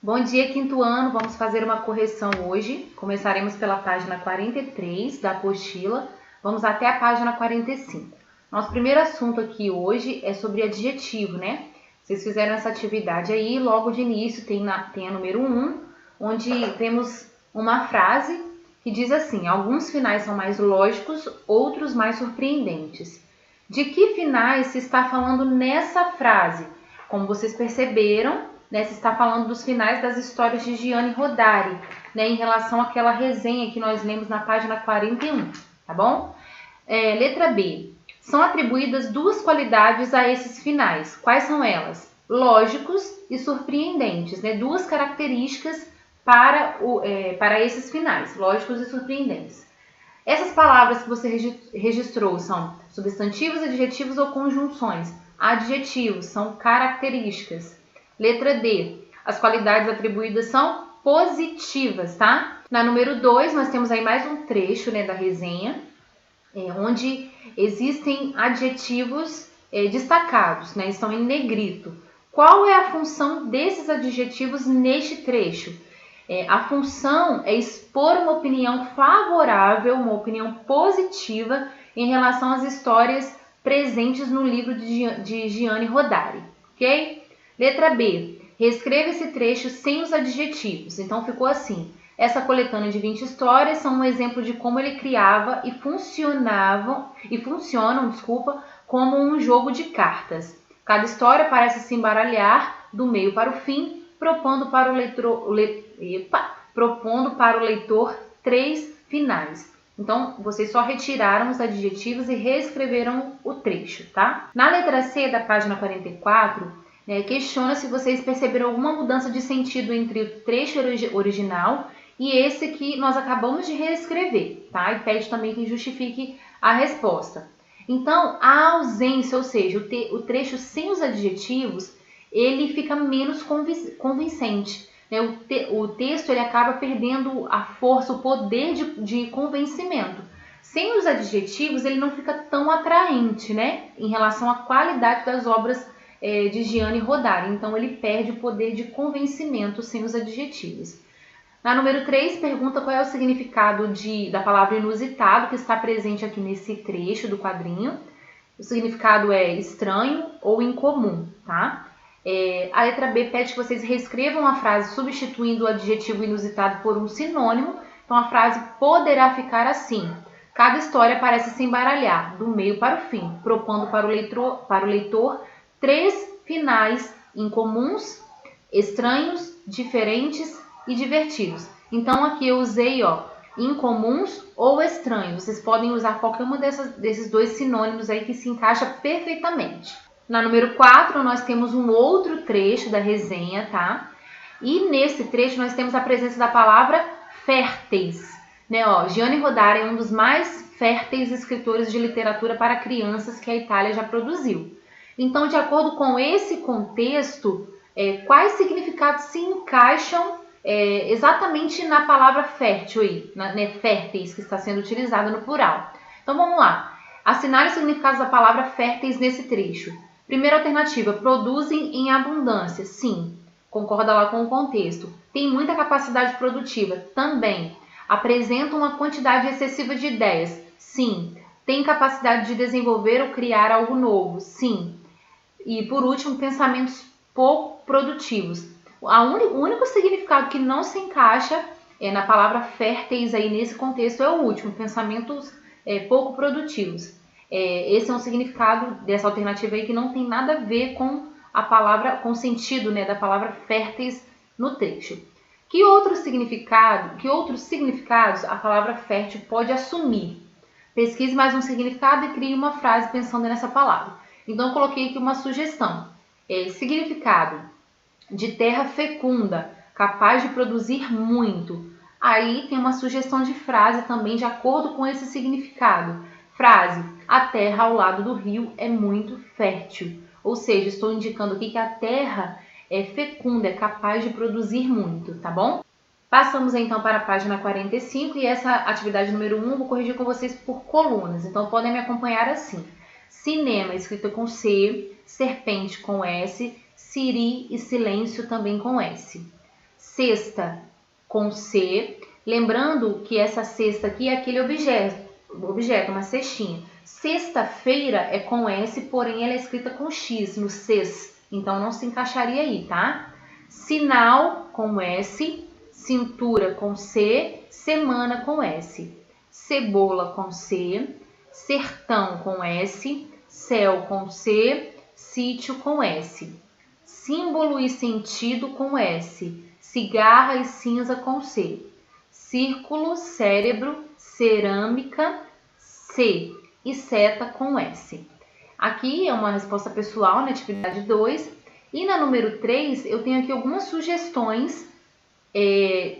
Bom dia, quinto ano. Vamos fazer uma correção hoje. Começaremos pela página 43 da apostila. Vamos até a página 45. Nosso primeiro assunto aqui hoje é sobre adjetivo, né? Vocês fizeram essa atividade aí, logo de início tem a número 1, onde temos uma frase que diz assim: alguns finais são mais lógicos, outros mais surpreendentes. De que finais se está falando nessa frase? Como vocês perceberam, né, se está falando dos finais das histórias de Gianni Rodari, né, em relação àquela resenha que nós lemos na página 41, tá bom? Letra B. São atribuídas duas qualidades a esses finais. Quais são elas? Lógicos e surpreendentes, né? Duas características para esses finais, lógicos e surpreendentes. Essas palavras que você registrou são substantivos, adjetivos ou conjunções. Adjetivos são características. Letra D. As qualidades atribuídas são positivas, tá? Na número 2, nós temos aí mais um trecho, né, da resenha, onde existem adjetivos destacados, né? Estão em negrito. Qual é a função desses adjetivos neste trecho? A função é expor uma opinião favorável, uma opinião positiva em relação às histórias presentes no livro de Gianni Rodari, ok? Letra B. Reescreva esse trecho sem os adjetivos. Então ficou assim: essa coletânea de 20 histórias são um exemplo de como ele criava e funcionam, como um jogo de cartas. Cada história parece se embaralhar do meio para o fim, propondo para o leitor 3 finais. Então, vocês só retiraram os adjetivos e reescreveram o trecho, tá? Na letra C da página 44, questiona se vocês perceberam alguma mudança de sentido entre o trecho original e esse que nós acabamos de reescrever, tá? E pede também que justifique a resposta. Então, a ausência, ou seja, o trecho sem os adjetivos, ele fica menos convincente. O texto ele acaba perdendo a força, o poder de convencimento. Sem os adjetivos, ele não fica tão atraente, né, em relação à qualidade das obras de Gianni Rodari. Então, ele perde o poder de convencimento sem os adjetivos. Na número 3, pergunta qual é o significado da palavra inusitado que está presente aqui nesse trecho do quadrinho. O significado é estranho ou incomum, tá? A letra B pede que vocês reescrevam a frase substituindo o adjetivo inusitado por um sinônimo. Então, a frase poderá ficar assim: cada história parece se embaralhar do meio para o fim, propondo para o leitor 3 finais incomuns, estranhos, diferentes e divertidos. Então, aqui eu usei incomuns ou estranhos. Vocês podem usar qualquer um desses 2 sinônimos aí que se encaixa perfeitamente. Na número 4, nós temos um outro trecho da resenha, tá? E nesse trecho nós temos a presença da palavra férteis, né? Gianni Rodari é um dos mais férteis escritores de literatura para crianças que a Itália já produziu. Então, de acordo com esse contexto, quais significados se encaixam exatamente na palavra fértil aí, férteis, que está sendo utilizada no plural? Então, vamos lá. Assinale os significados da palavra férteis nesse trecho. Primeira alternativa: produzem em abundância. Sim, concorda lá com o contexto. Tem muita capacidade produtiva. Também. Apresentam uma quantidade excessiva de ideias. Sim. Tem capacidade de desenvolver ou criar algo novo. Sim. E por último, pensamentos pouco produtivos. O único significado que não se encaixa na palavra férteis aí nesse contexto é o último: pensamentos pouco produtivos. Esse é um significado dessa alternativa aí que não tem nada a ver com a palavra, com o sentido, né, da palavra férteis no trecho. Que outros significados a palavra fértil pode assumir? Pesquise mais um significado e crie uma frase pensando nessa palavra. Então, eu coloquei aqui uma sugestão. Significado de terra fecunda, capaz de produzir muito. Aí tem uma sugestão de frase também de acordo com esse significado. Frase: a terra ao lado do rio é muito fértil. Ou seja, estou indicando aqui que a terra é fecunda, é capaz de produzir muito, tá bom? Passamos então para a página 45 e essa atividade número 1 eu vou corrigir com vocês por colunas. Então, podem me acompanhar assim: cinema escrito com C, serpente com S, siri e silêncio também com S. Cesta com C, lembrando que essa cesta aqui é aquele objeto, uma cestinha. Sexta-feira é com S, porém ela é escrita com X, no CES, então não se encaixaria aí, tá? Sinal com S, cintura com C, semana com S. Cebola com C, sertão com S, céu com C, sítio com S. Símbolo e sentido com S, cigarra e cinza com C. Círculo, cérebro, cerâmica, C. E seta com S. Aqui é uma resposta pessoal na atividade 2. E na número 3, eu tenho aqui algumas sugestões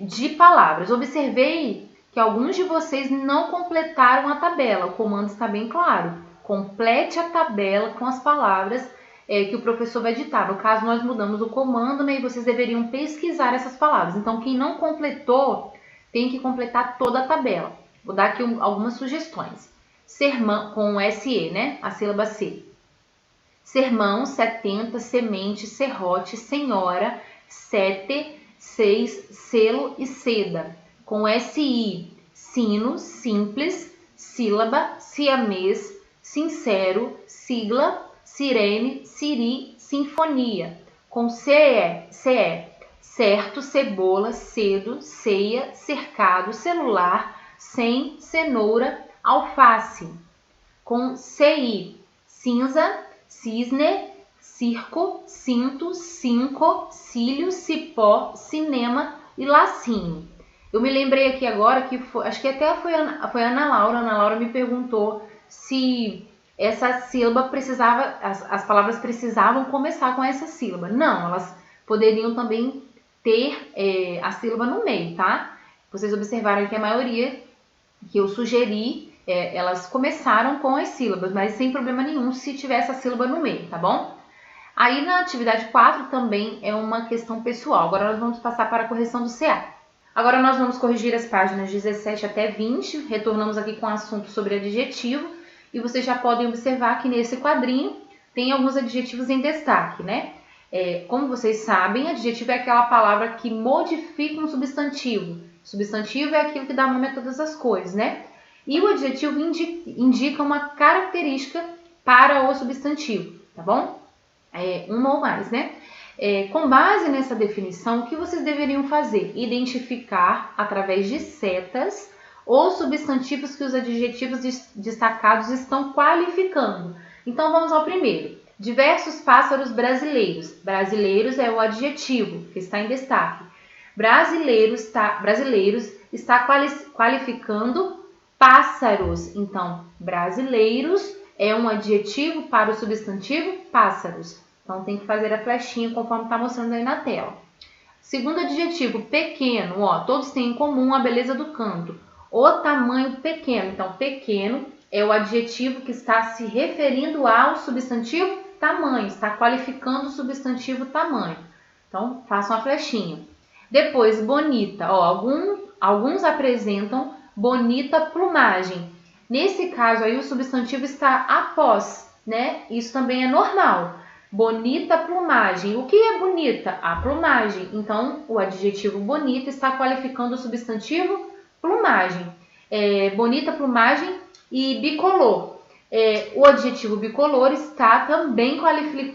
de palavras. Observei que alguns de vocês não completaram a tabela. O comando está bem claro. Complete a tabela com as palavras que o professor vai ditar. No caso, nós mudamos o comando, né, e vocês deveriam pesquisar essas palavras. Então, quem não completou, tem que completar toda a tabela. Vou dar aqui algumas sugestões. Sermão, com SE, né? A sílaba C. Sermão, 70, semente, serrote, senhora, sete, 6, selo e seda. Com SI, sino, simples, sílaba, siamês, sincero, sigla, sirene, siri, sinfonia. Com CE, certo, cebola, cedo, ceia, cercado, celular, sem, cenoura, alface. Com CI, cinza, cisne, circo, cinto, cinco, cílio, cipó, cinema e lacinho. Eu me lembrei aqui agora que acho que até foi a Ana Laura. A Ana Laura me perguntou se essa sílaba precisava, as palavras precisavam começar com essa sílaba. Não, elas poderiam também ter a sílaba no meio, tá? Vocês observaram que a maioria que eu sugeri, elas começaram com as sílabas, mas sem problema nenhum se tivesse a sílaba no meio, tá bom? Aí na atividade 4 também é uma questão pessoal. Agora nós vamos passar para a correção do CA. Agora nós vamos corrigir as páginas 17 até 20, retornamos aqui com o assunto sobre adjetivo, e vocês já podem observar que nesse quadrinho tem alguns adjetivos em destaque, né? Como vocês sabem, adjetivo é aquela palavra que modifica um substantivo. Substantivo é aquilo que dá nome a todas as coisas, né? E o adjetivo indica uma característica para o substantivo, tá bom? Uma ou mais, né? Com base nessa definição, o que vocês deveriam fazer? Identificar, através de setas, os substantivos que os adjetivos destacados estão qualificando. Então, vamos ao primeiro. Diversos pássaros brasileiros. Brasileiros é o adjetivo que está em destaque. Brasileiros está qualificando pássaros. Então, brasileiros é um adjetivo para o substantivo pássaros. Então, tem que fazer a flechinha conforme está mostrando aí na tela. Segundo adjetivo, pequeno. Todos têm em comum a beleza do canto. O tamanho pequeno. Então, pequeno é o adjetivo que está se referindo ao substantivo tamanho. Está qualificando o substantivo tamanho. Então, façam a flechinha. Depois, bonita. Alguns apresentam bonita plumagem. Nesse caso aí, o substantivo está após, né? Isso também é normal. Bonita plumagem. O que é bonita? A plumagem. Então, o adjetivo bonita está qualificando o substantivo plumagem. Bonita plumagem e bicolor. O adjetivo bicolor está também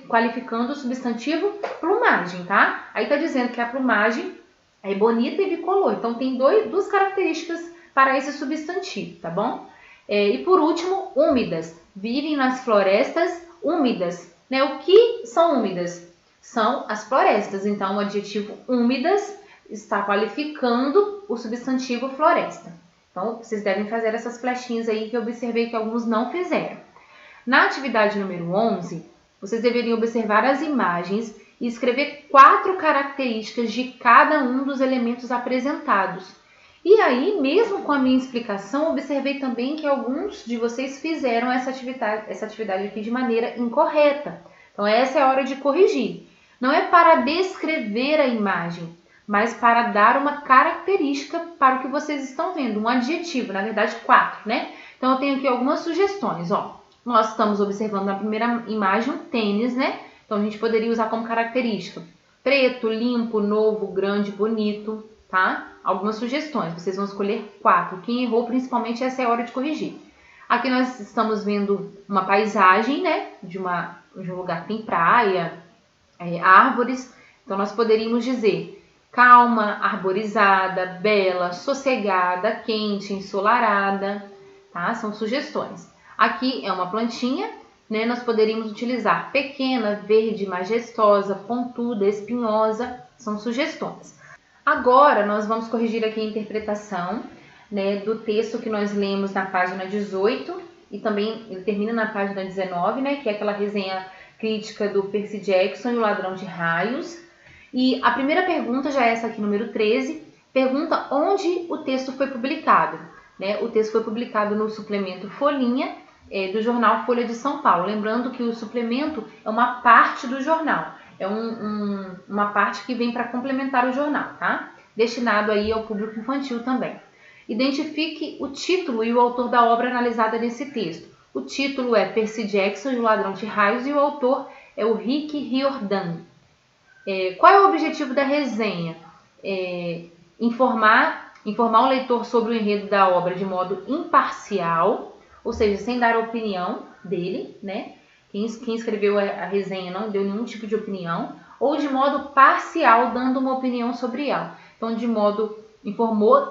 qualificando o substantivo plumagem, tá? Aí está dizendo que a plumagem é bonita e bicolor. Então, tem duas características para esse substantivo, tá bom? E por último, úmidas. Vivem nas florestas úmidas. Né? O que são úmidas? São as florestas. Então, o adjetivo úmidas está qualificando o substantivo floresta. Então, vocês devem fazer essas flechinhas aí que eu observei que alguns não fizeram. Na atividade número 11, vocês deveriam observar as imagens e escrever 4 características de cada um dos elementos apresentados. E aí, mesmo com a minha explicação, observei também que alguns de vocês fizeram essa atividade aqui de maneira incorreta. Então, essa é a hora de corrigir. Não é para descrever a imagem, mas para dar uma característica para o que vocês estão vendo, um adjetivo, na verdade 4, né? Então, eu tenho aqui algumas sugestões, Nós estamos observando na primeira imagem um tênis, né? Então, a gente poderia usar como característica preto, limpo, novo, grande, bonito, tá? Algumas sugestões, vocês vão escolher 4. Quem errou, principalmente, essa é a hora de corrigir. Aqui nós estamos vendo uma paisagem, né? De um lugar que tem praia, árvores. Então, nós poderíamos dizer calma, arborizada, bela, sossegada, quente, ensolarada, tá? São sugestões. Aqui é uma plantinha, né? Nós poderíamos utilizar pequena, verde, majestosa, pontuda, espinhosa, são sugestões. Agora, nós vamos corrigir aqui a interpretação, né, do texto que nós lemos na página 18 e também ele termina na página 19, né, que é aquela resenha crítica do Percy Jackson e o Ladrão de Raios. E a primeira pergunta, já é essa aqui, número 13, pergunta onde o texto foi publicado. Né? O texto foi publicado no suplemento Folhinha, do jornal Folha de São Paulo. Lembrando que o suplemento é uma parte do jornal, é uma parte que vem para complementar o jornal, tá? Destinado aí ao público infantil também. Identifique o título e o autor da obra analisada nesse texto. O título é Percy Jackson e o Ladrão de Raios e o autor é o Rick Riordan. Qual é o objetivo da resenha? Informar o leitor sobre o enredo da obra de modo imparcial, ou seja, sem dar a opinião dele, né? Quem escreveu a resenha não deu nenhum tipo de opinião, ou de modo parcial, dando uma opinião sobre ela. Então,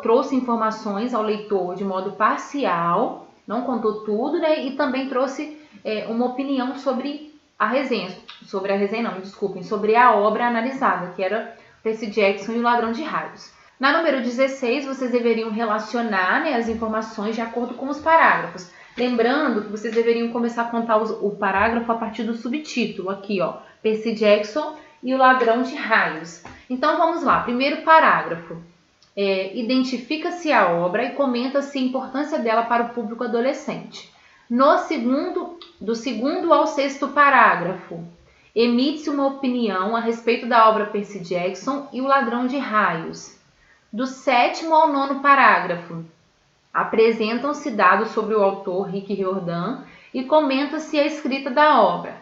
trouxe informações ao leitor de modo parcial, não contou tudo, né? E também trouxe uma opinião sobre a resenha, sobre a obra analisada, que era Percy Jackson e o Ladrão de Raios. Na número 16, vocês deveriam relacionar, né, as informações de acordo com os parágrafos. Lembrando que vocês deveriam começar a contar o parágrafo a partir do subtítulo, aqui, ó, Percy Jackson e o Ladrão de Raios. Então, vamos lá. Primeiro parágrafo. Identifica-se a obra e comenta-se a importância dela para o público adolescente. Do segundo ao sexto parágrafo, emite-se uma opinião a respeito da obra Percy Jackson e o Ladrão de Raios. Do 7º ao 9º parágrafo, apresentam-se dados sobre o autor Rick Riordan e comenta-se a escrita da obra.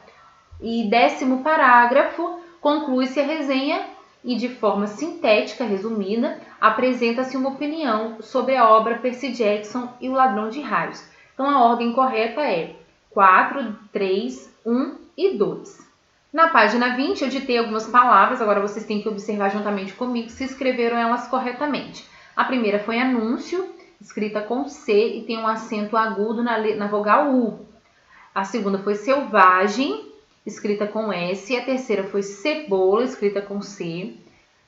E 10º parágrafo, conclui-se a resenha e, de forma sintética, resumida, apresenta-se uma opinião sobre a obra Percy Jackson e o Ladrão de Raios. Então, a ordem correta é 4, 3, 1 e 2. Na página 20, eu ditei algumas palavras, agora vocês têm que observar juntamente comigo se escreveram elas corretamente. A primeira foi anúncio, escrita com C e tem um acento agudo na vogal U. A segunda foi selvagem, escrita com S. E a terceira foi cebola, escrita com C.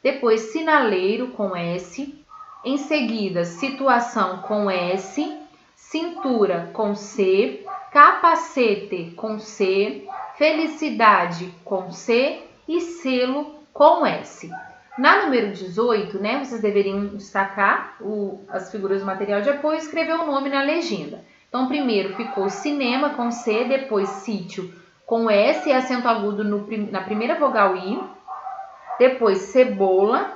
Depois, sinaleiro, com S. Em seguida, situação, com S. Cintura, com C. Capacete, com C. Felicidade, com C. E selo, com S. Na número 18, né, vocês deveriam destacar as figuras do material de apoio e escrever o nome na legenda. Então, primeiro ficou cinema, com C. Depois, sítio, com S e acento agudo na primeira vogal I. Depois, cebola,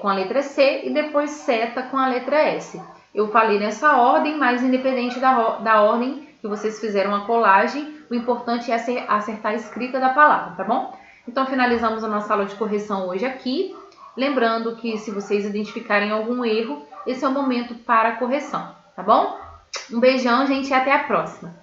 com a letra C. E depois, seta, com a letra S. Eu falei nessa ordem, mas independente da ordem que vocês fizeram a colagem, o importante é acertar a escrita da palavra, tá bom? Então, finalizamos a nossa aula de correção hoje aqui. Lembrando que se vocês identificarem algum erro, esse é o momento para a correção, tá bom? Um beijão, gente, e até a próxima!